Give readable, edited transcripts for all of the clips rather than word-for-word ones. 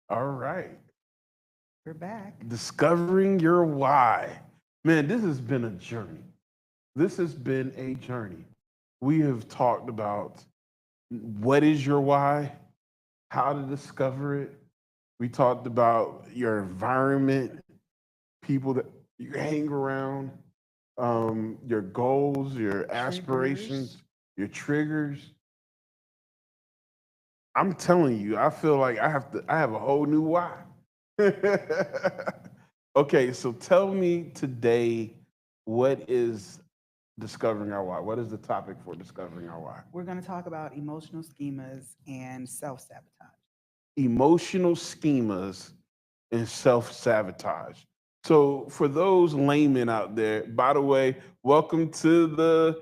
All right. We're back. Discovering your why. Man, this has been a journey. This has been a journey. We have talked about what is your why, how to discover it. We talked about your environment, people that you hang around, your goals, your Triggers. aspirations, your triggers. I'm telling you, I feel like I have a whole new why. Okay, so tell me today, what is discovering our why? What is the topic for discovering our why? We're going to talk about emotional schemas and self sabotage. Emotional schemas and self sabotage. So, for those laymen out there, by the way, welcome to the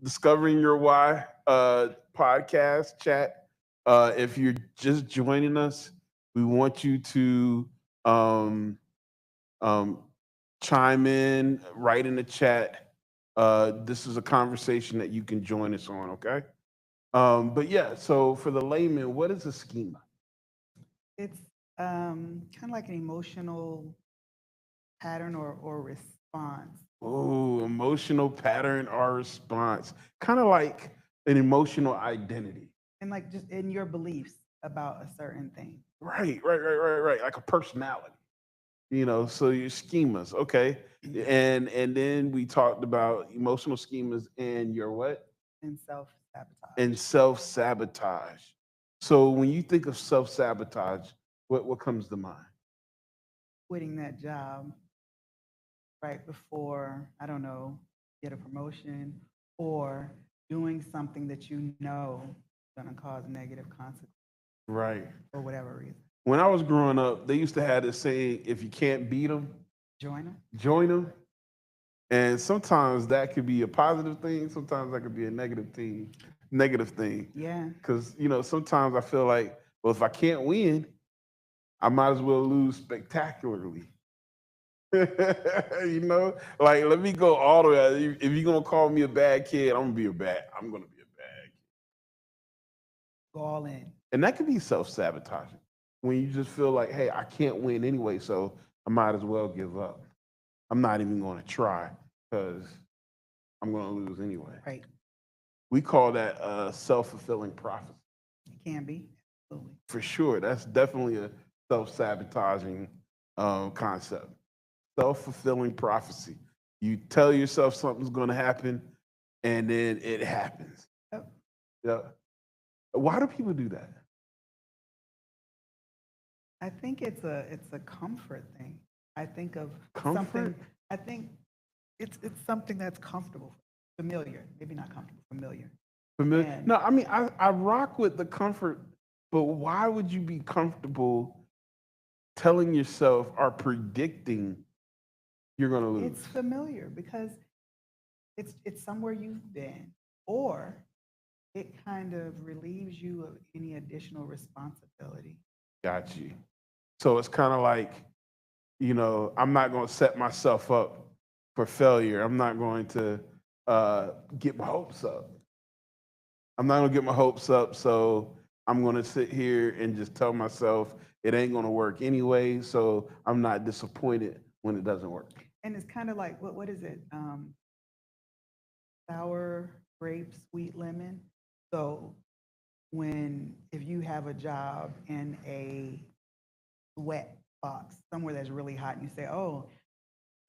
Discovering Your Why podcast chat. If you're just joining us, we want you to um, um, chime in, write in the chat. This is a conversation that you can join us on, okay? But yeah, so for the layman, what is a schema? It's kind of like an emotional pattern or response. Oh, emotional pattern or response. Kind of like an emotional identity. And like just in your beliefs about a certain thing. Right. Like a personality. So your schemas, okay. And then we talked about emotional schemas and your what? And self sabotage. And self-sabotage. So when you think of self-sabotage, what comes to mind? Quitting that job right before, I don't know, get a promotion or doing something that you know is going to cause negative consequences Right. for whatever reason. When I was growing up, they used to have this saying, if you can't beat them, Join them. join them. And sometimes that could be a positive thing. Sometimes that could be a negative thing. Negative thing. Yeah. Because sometimes I feel like, well, if I can't win, I might as well lose spectacularly. Like let me go all the way. If you're gonna call me a bad kid, I'm gonna be a bad kid. Go all in. And that could be self-sabotaging when you just feel like, hey, I can't win anyway, so I might as well give up. I'm not even gonna try because I'm gonna lose anyway. Right. We call that a self-fulfilling prophecy. It can be. Absolutely. For sure. That's definitely a self-sabotaging concept. Self-fulfilling prophecy. You tell yourself something's going to happen, and then it happens. Yep. Yeah. Why do people do that? I think it's a comfort thing. I think of something. Comfort? I think it's something that's comfortable, familiar. Maybe not comfortable, familiar. Familiar? And No, I mean, I rock with the comfort, but why would you be comfortable telling yourself or predicting you're going to it's lose? familiar because it's somewhere you've been, or it kind of relieves you of any additional responsibility. Got you. So it's kind of like, I'm not going to set myself up for failure. I'm not going to get my hopes up. I'm not going to get my hopes up. So I'm going to sit here and just tell myself it ain't going to work anyway. So I'm not disappointed when it doesn't work. And it's kind of like what is it? Sour grape, sweet lemon. So when if you have a job in a wet box somewhere that's really hot and you say, oh,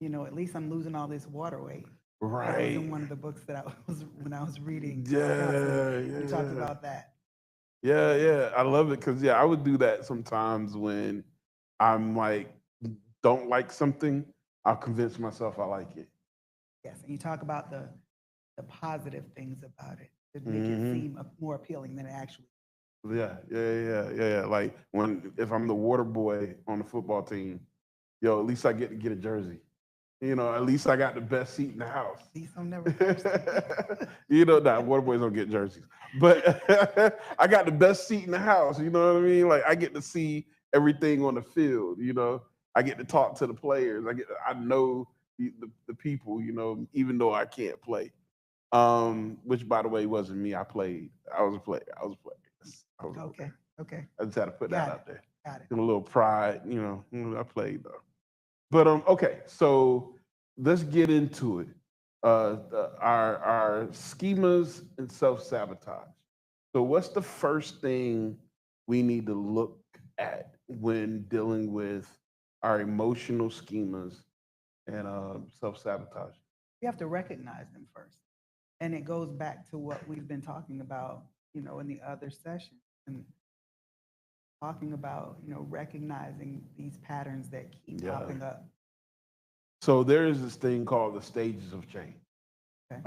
at least I'm losing all this water weight. That was in Right. one of the books that I was when I was reading Gossip. Yeah. You talked Yeah. about that. Yeah. I love it because, yeah, I would do that sometimes when I'm like, don't like something. I'll convince myself I like it. Yes, and you talk about the positive things about it to make it Hmm. seem more appealing than it actually. Yeah. Like if I'm the water boy on the football team, at least I get to get a jersey. At least I got the best seat in the house. At least I'm never thirsty. Nah, water boys don't get jerseys, but I got the best seat in the house. You know what I mean? Like I get to see everything on the field. I get to talk to the players. I know the people. Even though I can't play. Which by the way wasn't me. I played. I was a player. I was a player. Yes, I was a Okay, player. okay, I just had to put that got it. out there. Got it. and a little pride. I played though. But okay, so let's get into it. Our schemas and self sabotage. So, what's the first thing we need to look at when dealing with our emotional schemas and self sabotage? You have to recognize them first. And it goes back to what we've been talking about, in the other session, and talking about, recognizing these patterns that keep Yeah. popping up. So there is this thing called the stages of change. Okay.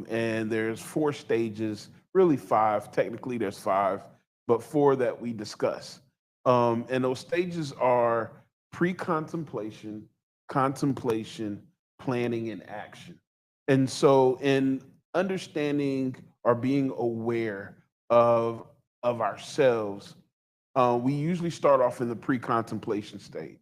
And there's four stages, really five. Technically, there's five, but four that we discuss. And those stages are pre-contemplation, contemplation, planning, and action. And so, in understanding or being aware of of ourselves, we usually start off in the pre-contemplation stage.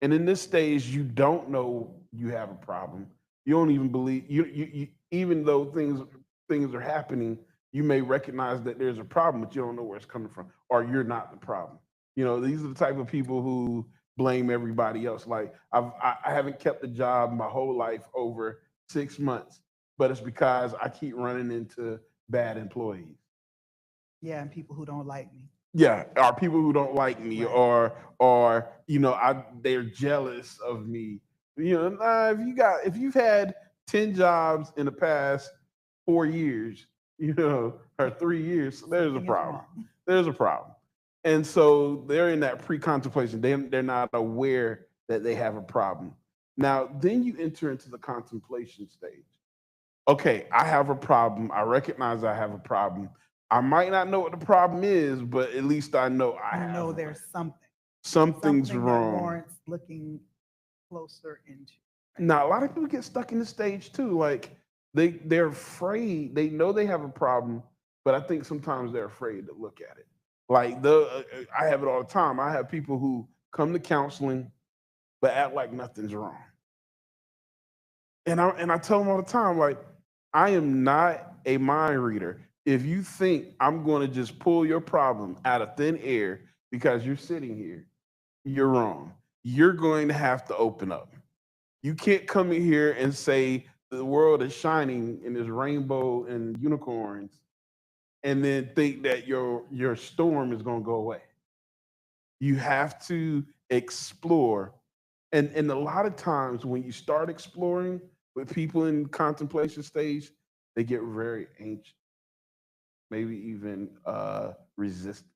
And in this stage, you don't know you have a problem. You don't even believe you even though things are happening, you may recognize that there's a problem, but you don't know where it's coming from, or you're not the problem. These are the type of people who blame everybody else. Like I haven't kept a job my whole life over 6 months, but it's because I keep running into bad employees. Yeah, and people who don't like me. Yeah, are people who don't like me, Right. or they're jealous of me. Nah, if you've had 10 jobs in the past 4 years, or 3 years, there's a Something is problem. wrong. There's a problem. And so they're in that pre-contemplation. They're not aware that they have a problem. Now, then you enter into the contemplation stage. Okay, I have a problem. I recognize I have a problem. I might not know what the problem is, but at least I know I You have know one. there's Something's something that wrong. warrants looking closer into. Right. Now, a lot of people get stuck in the stage too. Like they're afraid. They know they have a problem, but I think sometimes they're afraid to look at it. Like I have it all the time. I have people who come to counseling but act like nothing's wrong. And I tell them all the time, like, I am not a mind reader. If you think I'm going to just pull your problem out of thin air because you're sitting here, you're wrong. You're going to have to open up. You can't come in here and say the world is shining in this rainbow and unicorns, and then think that your storm is going to go away. You have to explore. And a lot of times when you start exploring with people in contemplation stage, they get very anxious, maybe even resistant.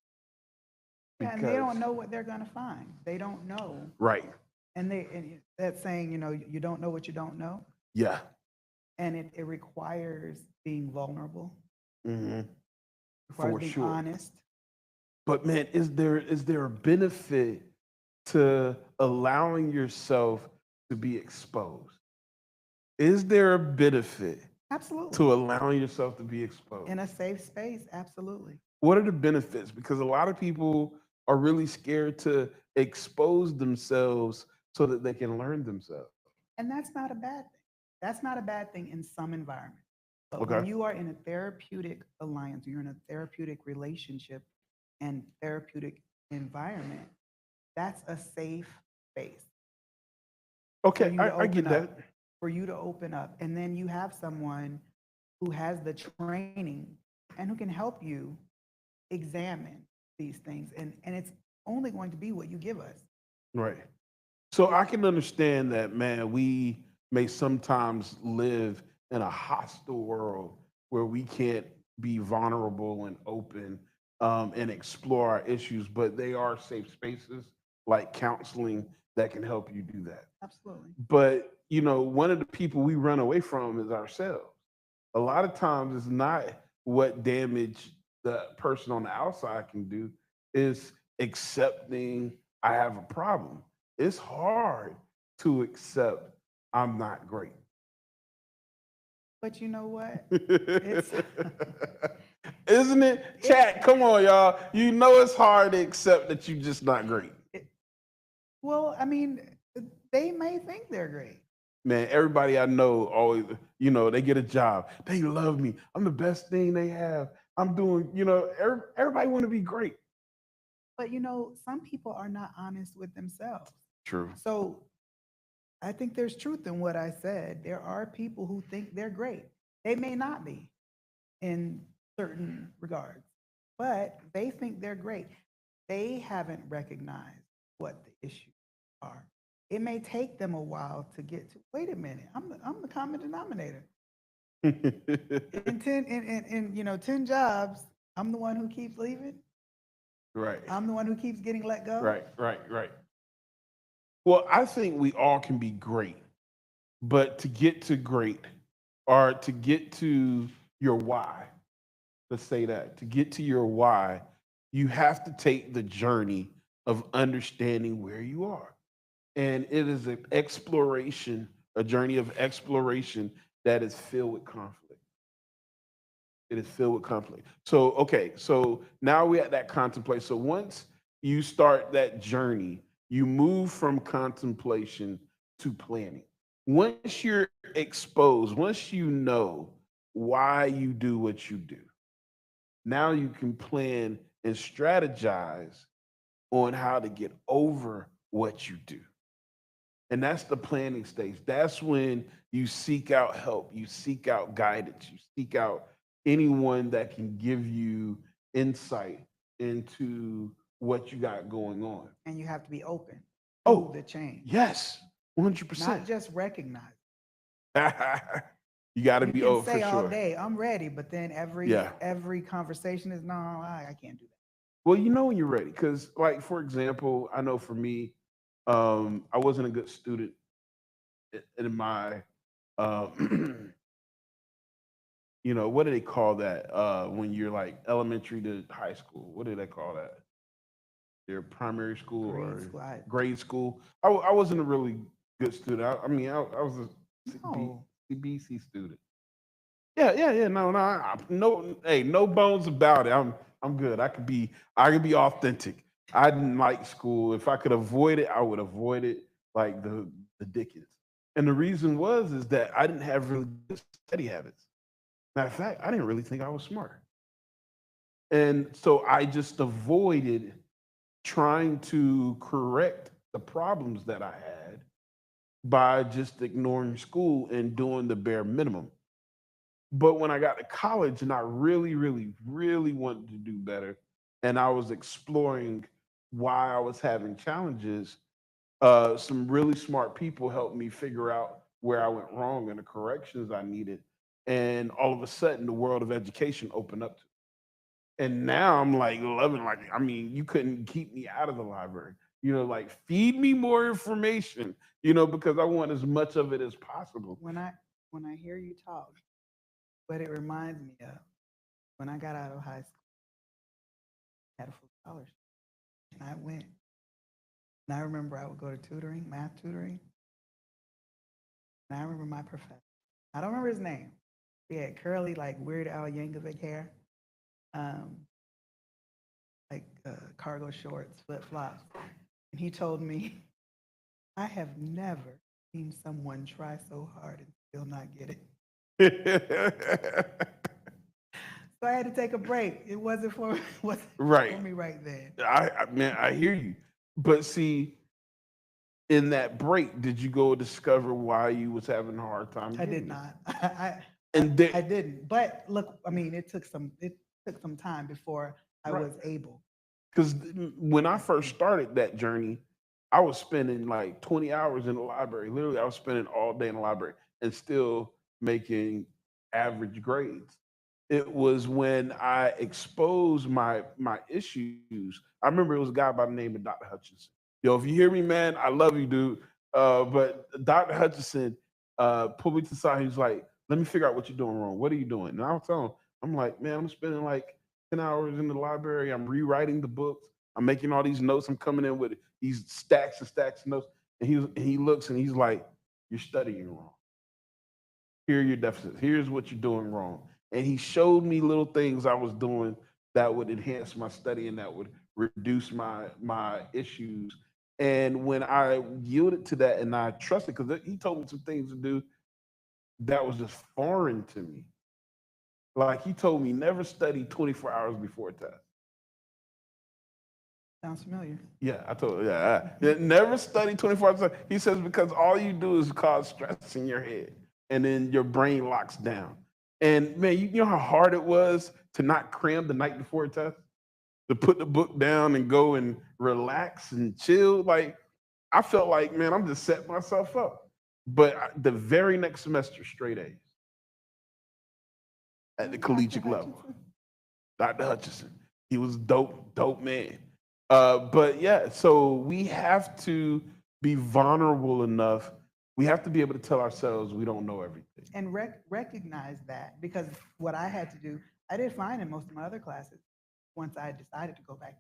Yeah, and they Because don't know what they're going to find. They don't know. right. And that saying, you don't know what you don't know. Yeah. And it requires being vulnerable, Hmm. requires For being sure. honest. But man, is there a benefit to allowing yourself to be exposed? Is there a benefit Absolutely. to allowing yourself to be exposed? In a safe space, absolutely. What are the benefits? Because a lot of people are really scared to expose themselves so that they can learn themselves. And that's not a bad thing. That's not a bad thing in some environments. But when Okay. you are in a therapeutic alliance, you're in a therapeutic relationship and therapeutic environment, that's a safe space for Okay, you to I open get up, that. for you to open up. And then you have someone who has the training and who can help you examine these things. And it's only going to be what you give us. Right. So I can understand that, man, we may sometimes live in a hostile world where we can't be vulnerable and open, and explore our issues, but they are safe spaces like counseling that can help you do that. Absolutely. But, one of the people we run away from is ourselves. A lot of times it's not what damage the person on the outside can do, is accepting I have a problem. It's hard to accept I'm not great. But you know what? It's Isn't it? it's Chat, come on, y'all. You know it's hard to accept that you're just not great. it, well, I mean, they may think they're great. Man, everybody I know always, they get a job. They love me. I'm the best thing they have. I'm doing, everybody want to be great. But some people are not honest with themselves. True. So I think there's truth in what I said. There are people who think they're great. They may not be in certain regards, but they think they're great. They haven't recognized what the issues are. It may take them a while to get to, wait a minute, I'm the common denominator. In 10, in 10 jobs, I'm the one who keeps leaving. Right. I'm the one who keeps getting let go. Right. Well, I think we all can be great, but to get to great or to get to your why, let's say that, to get to your why, you have to take the journey of understanding where you are. And it is an exploration, a journey of exploration that is filled with conflict. It is filled with conflict. So, okay, so now we're at that contemplation. So once you start that journey, you move from contemplation to planning. Once you're exposed, once you know why you do what you do, now you can plan and strategize on how to get over what you do. And that's the planning stage. That's when you seek out help, you seek out guidance, you seek out anyone that can give you insight into what you got going on. And you have to be open to Oh, the change, yes, not 100%. just recognize. You got to You be can open for say all sure. day, I'm ready, but then every Yeah. every conversation is, no, I can't do that. Well, you know when you're ready. Because, like, for example, I know for me, I wasn't a good student in my what do they call that when you're like elementary to high school? What do they call that? Your primary school Grade or school, grade school? I wasn't a really good student. I was a no. CBC student. Yeah. No, no. Hey, no bones about it. I'm good. I could be authentic. I didn't like school. If I could avoid it, I would avoid it like the Dickens. And the reason was is that I didn't have really good study habits. Matter of fact, I didn't really think I was smart. And so I just avoided trying to correct the problems that I had by just ignoring school and doing the bare minimum. But when I got to college and I really, really, really wanted to do better, and I was exploring why I was having challenges, some really smart people helped me figure out where I went wrong and the corrections I needed. And all of a sudden, the world of education opened up to me. And now I'm like loving, like, I mean, you couldn't keep me out of the library. Like feed me more information, because I want as much of it as possible. When I hear you talk, what it reminds me of, when I got out of high school, I had a full scholarship, and I went. And I remember I would go to tutoring, math tutoring, and I remember my professor. I don't remember his name. He had curly, like Weird Al Yankovic hair, um, like cargo shorts, flip flops, and he told me, "I have never seen someone try so hard and still not get it." So I had to take a break. It wasn't for wasn't for Right. me right then. Man, I hear you. But see, in that break, did you go discover why you was having a hard time I getting did it? not. And then, I didn't. But look, I mean, it took some time before I right, was able. because when I first started that journey, I was spending like 20 hours in the library. Literally, I was spending all day in the library and still making average grades. It was when I exposed my issues. I remember it was a guy by the name of Dr. Hutchinson. Yo, if you hear me, man, I love you, dude. But Dr. Hutchinson pulled me to the side. He was like, "Let me figure out what you're doing wrong. What are you doing?" And I was telling him, I'm like, "Man, I'm spending like 10 hours in the library. I'm rewriting the books. I'm making all these notes. I'm coming in with these stacks and stacks of notes." And he looks and he's like, "You're studying wrong. Here are your deficits. Here's what you're doing wrong." And he showed me little things I was doing that would enhance my study and that would reduce my issues. And when I yielded to that and I trusted, because he told me some things to do that was just foreign to me. Like he told me never study 24 hours before a test. Sounds familiar. Yeah, I told never study 24 hours. He says because all you do is cause stress in your head, and then your brain locks down. And man, you know how hard it was to not cram the night before a test, to put the book down and go and relax and chill. Like I felt like, man, I'm just setting myself up. But the very next semester, straight A's at the collegiate level. Dr. Hutchinson. He was dope man. But yeah, so we have to be vulnerable enough. We have to be able to tell ourselves we don't know everything. And recognize that, because what I had to do, I did fine in most of my other classes once I decided to go back.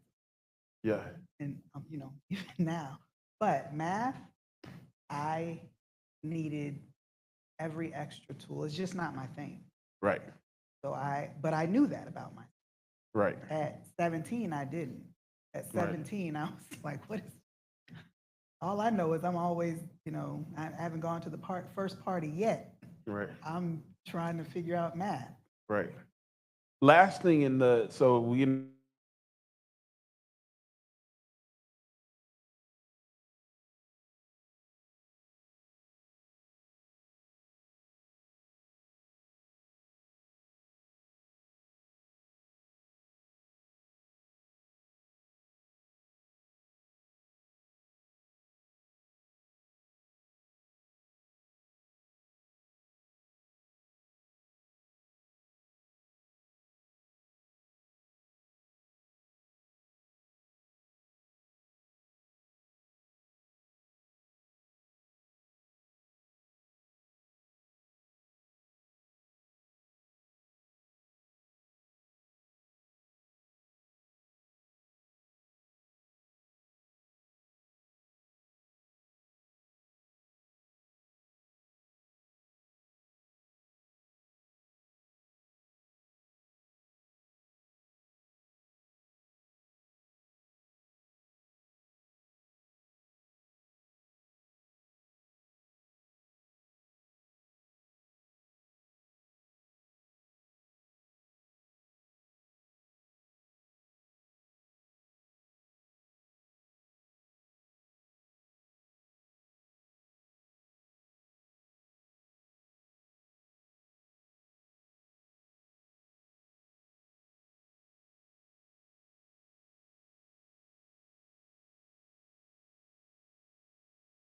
Yeah. And, you know, even now. But math, I needed every extra tool. It's just not my thing. Right. But I knew that about myself. Right. At 17, I didn't. At 17, I was like, what is, all I know is I'm always, you know, I haven't gone to the first party yet. Right. I'm trying to figure out math. Right. Last thing so we